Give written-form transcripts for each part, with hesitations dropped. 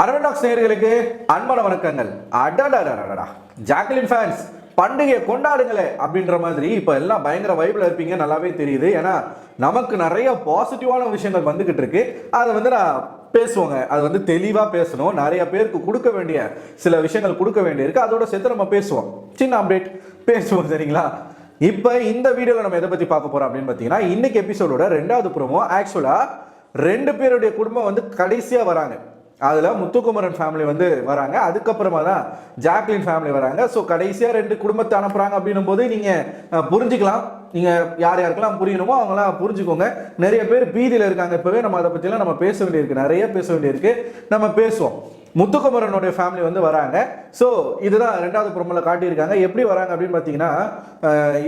அரவண்டாக்ஸ் நேயர்களுக்கு அன்பான வணக்கங்கள். அடடடடடா ஜாக்லின் ஃபேன்ஸ் பண்டிகை கொண்டாடுங்களே அப்படின்ற மாதிரி இப்போ எல்லாம் பயங்கர வைபில் இருப்பீங்க, நல்லாவே தெரியுது. ஏன்னா நமக்கு நிறைய பாசிட்டிவான விஷயங்கள் வந்துகிட்டு இருக்கு. அதை நான் பேசுவோங்க, அது தெளிவாக பேசணும். நிறைய பேருக்கு கொடுக்க வேண்டிய சில விஷயங்கள் கொடுக்க வேண்டியிருக்கு, அதோட சேர்த்து நம்ம பேசுவோம். சின்ன அப்டேட் பேசுவோம், சரிங்களா? இப்போ இந்த வீடியோவில் நம்ம எதை பற்றி பார்க்க போகிறோம் அப்படின்னு பார்த்தீங்கன்னா, இன்னைக்கு எபிசோடோட 2வது ப்ரோமோ. ஆக்சுவலாக 2 பேருடைய குடும்பம் கடைசியாக வராங்க. அதில் முத்துக்குமரன் ஃபேமிலி வராங்க, அதுக்கப்புறமா தான் ஜாக்லின் ஃபேமிலி வராங்க. ஸோ கடைசியாக 2 குடும்பத்தை அனுப்புகிறாங்க அப்படின்னும் போது நீங்கள் புரிஞ்சுக்கலாம். நீங்கள் யார் யாருக்கெல்லாம் புரியணுமோ அவங்களாம் புரிஞ்சுக்கோங்க. நிறைய பேர் பீதியில் இருக்காங்க. இப்போவே நம்ம அதை பற்றிலாம் நம்ம பேச வேண்டியிருக்கு, நிறைய பேச வேண்டியிருக்கு. நம்ம பேசுவோம். முத்துக்குமரனுடைய ஃபேமிலி வராங்க. ஸோ இதுதான் 2வது ப்ரோமோவில் காட்டியிருக்காங்க. எப்படி வராங்க அப்படின்னு பார்த்தீங்கன்னா,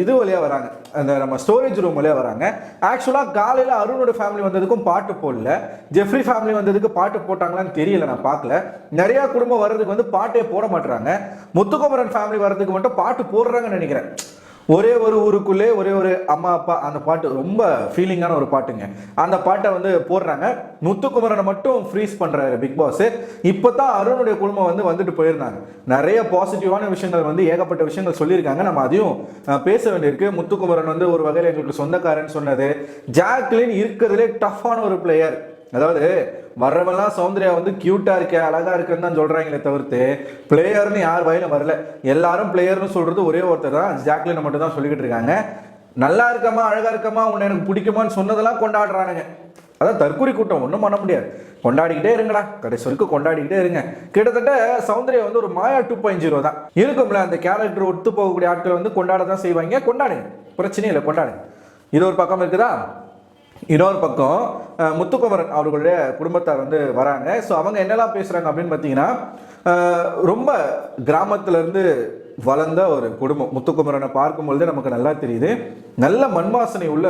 இது வழியாக வராங்க, அந்த நம்ம ஸ்டோரேஜ் ரூம் வழியாக வராங்க. ஆக்சுவலாக காலையில் அருணோட ஃபேமிலி வந்ததுக்கும் பாட்டு போடல, ஜெஃப்ரி ஃபேமிலி வந்ததுக்கு பாட்டு போட்டாங்களான்னு தெரியல, நான் பார்க்கல. நிறையா குடும்பம் வர்றதுக்கு பாட்டே போட மாட்டுறாங்க. முத்துக்குமரன் ஃபேமிலி வர்றதுக்கு மட்டும் பாட்டு போடுறாங்கன்னு நினைக்கிறேன். ஒரே ஒரு ஊருக்குள்ளே ஒரே ஒரு அம்மா அப்பா, அந்த பாட்டு ரொம்ப ஃபீலிங்கான ஒரு பாட்டுங்க. அந்த பாட்டை போடுறாங்க. முத்துக்குமரனை மட்டும் ஃப்ரீஸ் பண்ணுறாரு பிக் பாஸ். இப்போ தான் அருணுடைய குடும்பம் வந்துட்டு போயிருந்தாங்க. நிறைய பாசிட்டிவான விஷயங்கள் ஏகப்பட்ட விஷயங்கள் சொல்லியிருக்காங்க. நம்ம அதையும் பேச வேண்டியிருக்கு. முத்துக்குமரன் ஒரு வகையில் எங்களுக்கு சொந்தக்காரன்னு சொன்னது. ஜாக்லின் இருக்கிறதுலே டஃப்பான ஒரு பிளேயர். அதாவது வர்றவெல்லாம் சௌந்தர்யா கியூட்டா இருக்க, அழகா இருக்குன்னு தான் சொல்றாங்களே தவிர்த்து பிளேயர்னு யார் வாயிலும் வரல. எல்லாரும் பிளேயர்னு சொல்றது ஒரே ஒருத்தர் தான், ஜாக்லினை மட்டும் தான் சொல்லிக்கிட்டு இருக்காங்க. நல்லா இருக்கமா, அழகா இருக்கமா, உன்னை எனக்கு பிடிக்குமான்னு சொன்னதெல்லாம் கொண்டாடுறானுங்க. அதான் தற்கொலை கூட்டம், ஒன்றும் பண்ண முடியாது. கொண்டாடிக்கிட்டே இருங்கடா, கடைசி வரைக்கும் கொண்டாடிக்கிட்டே இருங்க. கிட்டத்தட்ட சௌந்தர்யா ஒரு மாயா 2.0 தான் இருக்கும்ல. அந்த கேரக்டர் ஒத்து போகக்கூடிய ஆட்கள் கொண்டாட தான் செய்வாங்க. கொண்டாடுங்க, பிரச்சனை இல்லை, கொண்டாடுங்க. இது ஒரு பக்கம் இருக்குதா. இன்னொரு பக்கம் முத்துக்குமரன் அவர்களுடைய குடும்பத்தார் வராங்க. ஸோ அவங்க என்னெல்லாம் பேசுகிறாங்க அப்படின்னு பார்த்தீங்கன்னா, ரொம்ப கிராமத்திலேருந்து வளர்ந்த ஒரு குடும்பம். முத்துக்குமரனை பார்க்கும்பொழுது நமக்கு நல்லா தெரியுது. நல்ல மண்வாசனை உள்ள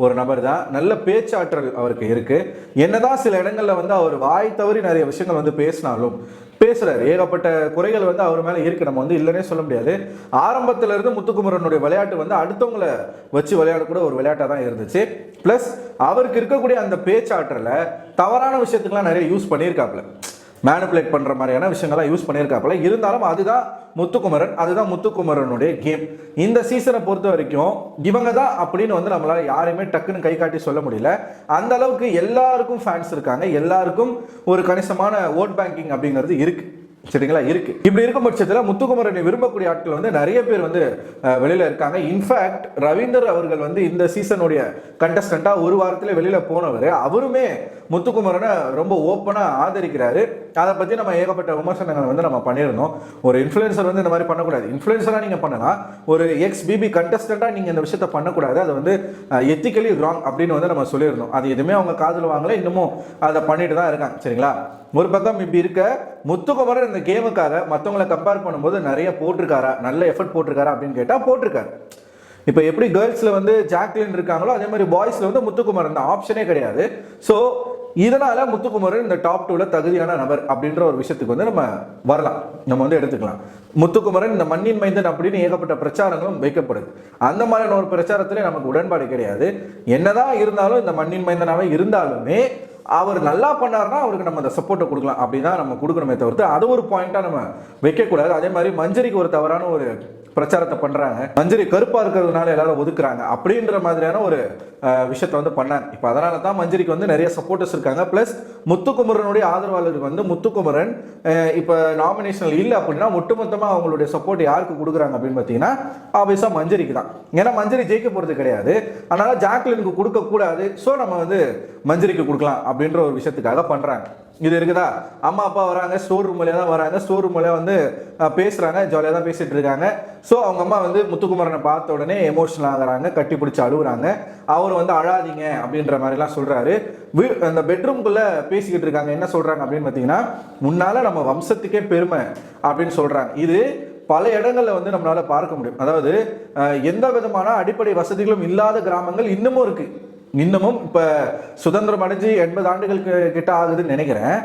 ஒரு நபர் தான், நல்ல பேச்சாற்றல் அவருக்கு இருக்குது. என்னதான் சில இடங்களில் அவர் வாய் தவறி நிறைய விஷயங்கள் பேசினாலும் பேசுகிறார். ஏகப்பட்ட குறைகள் அவர் மேலே இருக்குது, நம்ம இல்லைன்னே சொல்ல முடியாது. ஆரம்பத்தில் இருந்து முத்துக்குமரனுடைய விளையாட்டு அடுத்தவங்களை வச்சு விளையாடக்கூட ஒரு விளையாட்டாக தான் இருந்துச்சு. ப்ளஸ் அவருக்கு இருக்கக்கூடிய அந்த பேச்சாற்றலை தவறான விஷயத்துக்கெலாம் நிறைய யூஸ் பண்ணியிருக்காப்புல, மேனிப்புலேட் பண்ணுற மாதிரியான விஷயங்கள்லாம் யூஸ் பண்ணியிருக்காப்புல. இருந்தாலும் அதுதான் முத்துக்குமரன், அதுதான் முத்துக்குமரனுடைய கேம். இந்த சீசனை பொறுத்த வரைக்கும் இவங்க தான் அப்படின்னு நம்மளால யாரையுமே டக்குன்னு கை காட்டி சொல்ல முடியல. அந்த அளவுக்கு எல்லாருக்கும் ஃபேன்ஸ் இருக்காங்க, எல்லாருக்கும் ஒரு கணிசமான ஓட் பேங்கிங் அப்படிங்கிறது இருக்கு, சரிங்களா? இருக்கு. இப்படி இருக்கும் பட்சத்தில் முத்துக்குமரனை விரும்பக்கூடிய ஆட்கள் நிறைய பேர் வெளியில இருக்காங்க. இன்ஃபேக்ட் ரவீந்தர் அவர்கள் இந்த சீசனுடைய கண்டஸ்டண்டா ஒரு வாரத்தில் வெளியில போனவர். அவருமே முத்துக்குமரனை ரொம்ப ஓப்பனா ஆதரிக்கிறாரு. அதை பத்தி நம்ம ஏகப்பட்ட விமர்சனங்கள் நம்ம பண்ணியிருந்தோம். ஒரு இன்ஃபுளுசர் இந்த மாதிரி பண்ணக்கூடாது. இன்ஃபுளுசரா நீங்க பண்ணலாம், ஒரு XBB கண்டஸ்டண்டா நீங்க இந்த விஷயத்த பண்ணக்கூடாது. அது எத்திக்கலி ராங் அப்படின்னு நம்ம சொல்லியிருந்தோம். அது எதுவுமே அவங்க காதுல வாங்கல, இன்னமும் அதை பண்ணிட்டு தான் இருக்காங்க, சரிங்களா? ஒரு பக்கம் இப்படி இருக்க, முத்துக்குமரன் இந்த கேமுக்காக மற்றவங்களை கம்பேர் பண்ணும்போது நிறைய போட்டிருக்காரா, நல்ல எஃபர்ட் போட்டிருக்காரா அப்படின்னு கேட்டால் போட்டிருக்காரு. இப்போ எப்படி கேர்ள்ஸில் ஜாக்லின் இருக்காங்களோ அதே மாதிரி பாய்ஸில் முத்துக்குமரன் தான், ஆப்ஷனே கிடையாது. ஸோ இதனால முத்துக்குமரன் இந்த டாப் 2ல தகுதியான நபர் அப்படின்ற ஒரு விஷயத்துக்கு நம்ம வரலாம், நம்ம எடுத்துக்கலாம். முத்துக்குமரன் இந்த மண்ணின் மைந்தன் அப்படின்னு ஏகப்பட்ட பிரச்சாரங்களும் வைக்கப்படுது. அந்த மாதிரியான ஒரு பிரச்சாரத்திலே நமக்கு உடன்பாடு கிடையாது. என்னதான் இருந்தாலும் இந்த மண்ணின் மைந்தனாவே இருந்தாலுமே அவர் நல்லா பண்ணார்னா அவருக்கு நம்ம அந்த சப்போர்ட்டை கொடுக்கலாம், அப்படிதான் நம்ம கொடுக்கணுமே தவிர்த்து அது ஒரு பாயிண்டா நம்ம வைக்கக்கூடாது. அதே மாதிரி மஞ்சரிக்கு ஒரு தவறான ஒரு பிரச்சாரத்தை பண்றாங்க, மஞ்சரி கருப்பா இருக்கிறதுனால எல்லாரும் ஒதுக்குறாங்க அப்படின்ற மாதிரியான ஒரு விஷயத்த பண்ணாங்க. இப்போ அதனால தான் மஞ்சரிக்கு நிறைய சப்போர்ட்டர்ஸ் இருக்காங்க. பிளஸ் முத்துக்குமரனுடைய ஆதரவாளருக்கு முத்துக்குமரன் இப்போ நாமினேஷன் இல்லை அப்படின்னா ஒட்டுமொத்தமாக அவங்களுடைய சப்போர்ட் யாருக்கு கொடுக்குறாங்க அப்படின்னு பார்த்தீங்கன்னா ஆப்வியஸாக மஞ்சரிக்கு தான். ஏன்னா மஞ்சரி ஜெயிக்க போகிறது கிடையாது, அதனால ஜாக்லினுக்கு கொடுக்கக்கூடாது. ஸோ நம்ம மஞ்சரிக்கு கொடுக்கலாம் அப்படின்ற ஒரு விஷயத்துக்காக பண்ணுறாங்க. இது இருக்குதா. அம்மா அப்பா வராங்க, ஸ்டோர் ரூம் வழியாக தான் வராங்க. ஸ்டோர் ரூம் வழியாக பேசுகிறாங்க, ஜாலியாக தான் பேசிகிட்டு இருக்காங்க. ஸோ அவங்க அம்மா முத்துக்குமரனை பார்த்த உடனே எமோஷனல் ஆகுறாங்க, கட்டி பிடிச்சி அழுகுறாங்க. அவர் அழாதீங்க அப்படின்ற மாதிரிலாம் சொல்கிறாரு. அந்த பெட்ரூம்குள்ளே பேசிக்கிட்டு இருக்காங்க. என்ன சொல்கிறாங்க அப்படின்னு பார்த்தீங்கன்னா, முன்னால் நம்ம வம்சத்துக்கே பெருமை அப்படின்னு சொல்கிறாங்க. இது பல இடங்களில் நம்மளால பார்க்க முடியும். அதாவது எந்த விதமான அடிப்படை வசதிகளும் இல்லாத கிராமங்கள் இன்னமும் இருக்குது. இன்னமும் இப்போ சுதந்திரம் அடைஞ்சு 80 ஆண்டுகள் கிட்ட ஆகுதுன்னு நினைக்கிறேன்,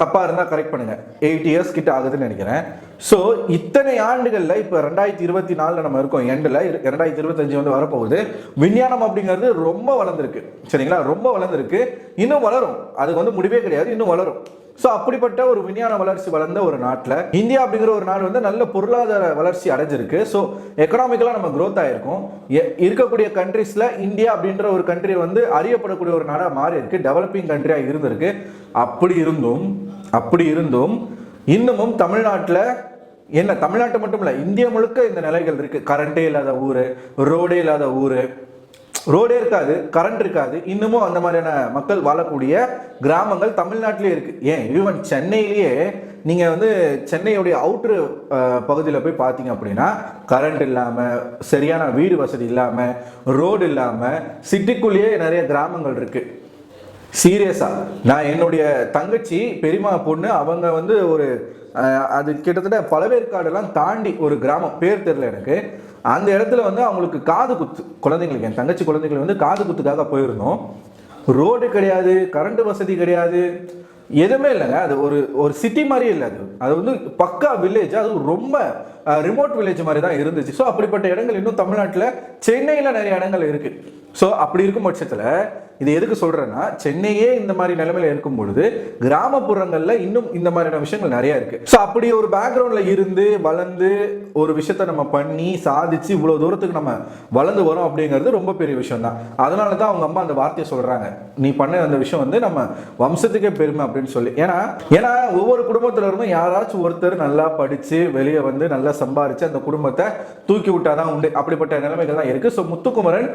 தப்பாக இருந்தால் கரெக்ட் பண்ணுங்க, 8 இயர்ஸ் கிட்ட ஆகுதுன்னு நினைக்கிறேன். ஸோ இத்தனை ஆண்டுகளில் இப்போ 2024 நம்ம இருக்கோம், எண்டில் 2025 வரப்போகுது. விஞ்ஞானம் அப்படிங்கிறது ரொம்ப வளர்ந்துருக்கு, சரிங்களா? ரொம்ப வளர்ந்துருக்கு, இன்னும் வளரும். அதுக்கு முடிவே கிடையாது, இன்னும் வளரும். ஸோ அப்படிப்பட்ட ஒரு விஞ்ஞான வளர்ச்சி வளர்ந்த ஒரு நாட்டில் இந்தியா அப்படிங்கிற ஒரு நாடு வந்து நல்ல பொருளாதார வளர்ச்சி அடைஞ்சிருக்கு. ஸோ எக்கனாமிக்கலாக நம்ம க்ரோத் ஆகிருக்கோம். இருக்கக்கூடிய கண்ட்ரீஸில் இந்தியா அப்படின்ற ஒரு கண்ட்ரி வந்து அறியப்படக்கூடிய ஒரு நாடாக மாறி இருக்கு, டெவலப்பிங் கண்ட்ரியாக இருந்திருக்கு. அப்படி இருந்தும் இன்னமும் தமிழ்நாட்டில் தமிழ்நாட்டு மட்டும் இல்லை, இந்தியா முழுக்க இந்த நிலைகள் இருக்கு. கரண்டே இல்லாத ஊர், ரோடே இல்லாத ஊர், ரோடே இருக்காது, கரண்ட் இருக்காது, இன்னமும் அந்த மாதிரியான மக்கள் வாழக்கூடிய கிராமங்கள் தமிழ்நாட்டிலே இருக்கு. ஏன் ஈவன் சென்னையிலேயே நீங்க வந்து சென்னையுடைய அவுட்ரு பகுதியில் போய் பார்த்தீங்க அப்படின்னா கரண்ட் இல்லாமல், சரியான வீடு வசதி இல்லாமல், ரோடு இல்லாமல் சிட்டிக்குள்ளேயே நிறைய கிராமங்கள் இருக்கு. சீரியஸா நான் என்னுடைய தங்கச்சி பெரியமா பொண்ணு அவங்க வந்து ஒரு அது கிட்டத்தட்ட பழவேற்காடெல்லாம் தாண்டி ஒரு கிராமம், பேர் தெரியல எனக்கு, அந்த இடத்துல வந்து அவங்களுக்கு காது குத்து குழந்தைங்களுக்கு, என் தங்கச்சி குழந்தைங்களுக்கு வந்து காது குத்துக்காக போயிருந்தோம். ரோடு கிடையாது, கரண்ட் வசதி கிடையாது, எதுவுமே இல்லைங்க. அது ஒரு சிட்டி மாதிரியே இல்லை, அது வந்து பக்கா வில்லேஜ், அது ரொம்ப ரிமோட் வில்லேஜ் மாதிரி தான் இருந்துச்சு. ஸோ அப்படிப்பட்ட இடங்கள் இன்னும் தமிழ்நாட்டில் சென்னையில் நிறைய இடங்கள் இருக்கு. ஸோ அப்படி இருக்கும் பட்சத்தில் இது எதுக்கு சொல்றேன்னா, சென்னையே இந்த மாதிரி நிலைமையில இருக்கும் பொழுது கிராமப்புறங்களில் இன்னும் இந்த மாதிரியான விஷயங்கள் நிறைய இருக்கு. ஸோ அப்படி ஒரு பேக்ரவுண்ட்ல இருந்து வளர்ந்து ஒரு விஷயத்த நம்ம பண்ணி சாதிச்சு இவ்வளவு தூரத்துக்கு நம்ம வளர்ந்து வரோம் அப்படிங்கிறது ரொம்ப பெரிய விஷயம் தான். அதனால தான் அவங்க அம்மா அந்த வார்த்தையை சொல்றாங்க, நீ பண்ண அந்த விஷயம் வந்து நம்ம வம்சத்துக்கே பெருமை அப்படின்னு சொல்லி. ஏன்னா ஒவ்வொரு குடும்பத்துல இருந்தும் யாராச்சும் ஒருத்தர் நல்லா படிச்சு வெளியே வந்து நல்லா சம்பாரிச்சு அந்த குடும்பத்தை தூக்கி விட்டாதான் உண்டு. அப்படிப்பட்ட நிலைமைகள் தான் இருக்கு. ஸோ முத்துக்குமரன்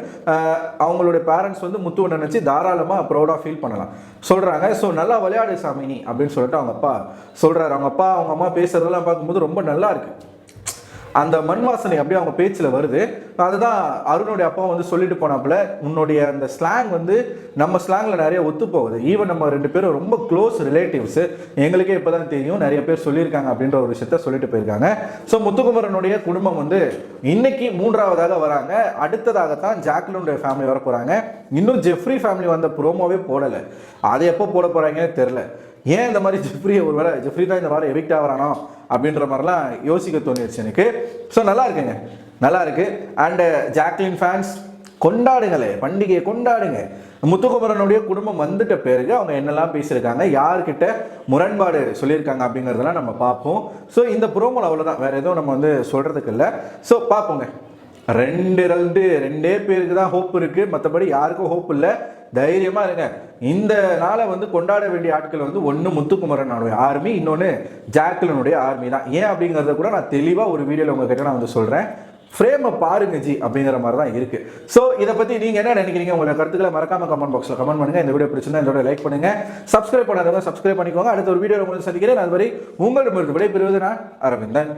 அவங்களுடைய பேரண்ட்ஸ் வந்து முத்துவை நினைச்சு தாராளமா ப்ரௌடா ஃபீல் பண்ணலாம் சொல்றாங்க. ஸோ நல்லா விளையாடு சாமி நீ அப்படின்னு சொல்லிட்டு அவங்க அப்பா சொல்றாரு. அவங்க அப்பா அவங்க அம்மா பேசுறதெல்லாம் பார்க்கும்போது ரொம்ப நல்லா இருக்கு, அந்த மண் வாசனை அப்படியே அவங்க பேச்சில் வருது. அதுதான் அருணுடைய அப்பா வந்து சொல்லிட்டு போனாப்புல, உன்னுடைய அந்த ஸ்லாங் வந்து நம்ம ஸ்லாங்ல நிறைய ஒத்து போகுது. ஈவன் நம்ம ரெண்டு பேரும் ரொம்ப க்ளோஸ் ரிலேட்டிவ்ஸ், எங்களுக்கே இப்போதான் தெரியும், நிறைய பேர் சொல்லியிருக்காங்க அப்படின்ற ஒரு விஷயத்த சொல்லிட்டு போயிருக்காங்க. ஸோ முத்துக்குமரனுடைய குடும்பம் வந்து இன்னைக்கு 3ஆவதாக வராங்க. அடுத்ததாகத்தான் ஜாக்லினுடைய ஃபேமிலி வர போறாங்க. இன்னும் ஜெஃப்ரி ஃபேமிலி வந்த ப்ரோமோவே போடலை, அதை எப்போ போட போறாங்கன்னு தெரியல. ஏன் இந்த மாதிரி ஜெஃப்ரி தான் இந்த வாரம் எவிக்ட் ஆகிறானோ அப்படின்ற மாதிரிலாம் யோசிக்க தோணிடுச்சு எனக்கு. ஸோ நல்லா இருக்குங்க, நல்லா இருக்கு. அண்ட் ஜாக்லின் ஃபேன்ஸ் கொண்டாடுங்களே, பண்டிகையை கொண்டாடுங்க. முத்துக்குமரனுடைய குடும்பம் வந்துட்ட பிறகு அவங்க என்னெல்லாம் பேசியிருக்காங்க, யார்கிட்ட முரண்பாடு சொல்லியிருக்காங்க அப்படிங்கிறதெல்லாம் நம்ம பார்ப்போம். ஸோ இந்த ப்ரோமோல அவ்வளோதான், வேற எதுவும் நம்ம வந்து சொல்றதுக்கு இல்லை. ஸோ பார்ப்போங்க. ரெண்டே பேருக்கு தான் ஹோப் இருக்கு, மற்றபடி யாருக்கும் ஹோப் இல்லை. தைரியமா இருங்க. இந்த நாளை வந்து கொண்டாட வேண்டிய ஆட்கள் வந்து ஒன்று முத்துக்குமரனுடைய ஆர்மி, இன்னொன்று ஜாக்லினுடைய ஆர்மி தான். ஏன் அப்படிங்கிறத கூட நான் தெளிவாக ஒரு வீடியோவில் உங்ககிட்ட நான் வந்து சொல்கிறேன். ஃப்ரேமை பாருங்க ஜி அப்படிங்கிற மாதிரி தான் இருக்கு. ஸோ இதை பற்றி நீங்கள் என்ன நினைக்கிறீங்க? உங்களோட கருத்துக்களை மறக்காம கமெண்ட் பாக்ஸில் கமெண்ட் பண்ணுங்க. இந்த வீடியோ பிடிச்சிருந்தா இந்த லைக் பண்ணுங்க, சப்ஸ்கிரைப் பண்ணாதவங்க சப்ஸ்கிரைப் பண்ணிக்கோங்க. அடுத்த ஒரு வீடியோ உங்களுக்கு சந்திக்கிறேன். அதுவரை உங்களிடமிருந்து விடைபெறுவது நான் அரவிந்தன்.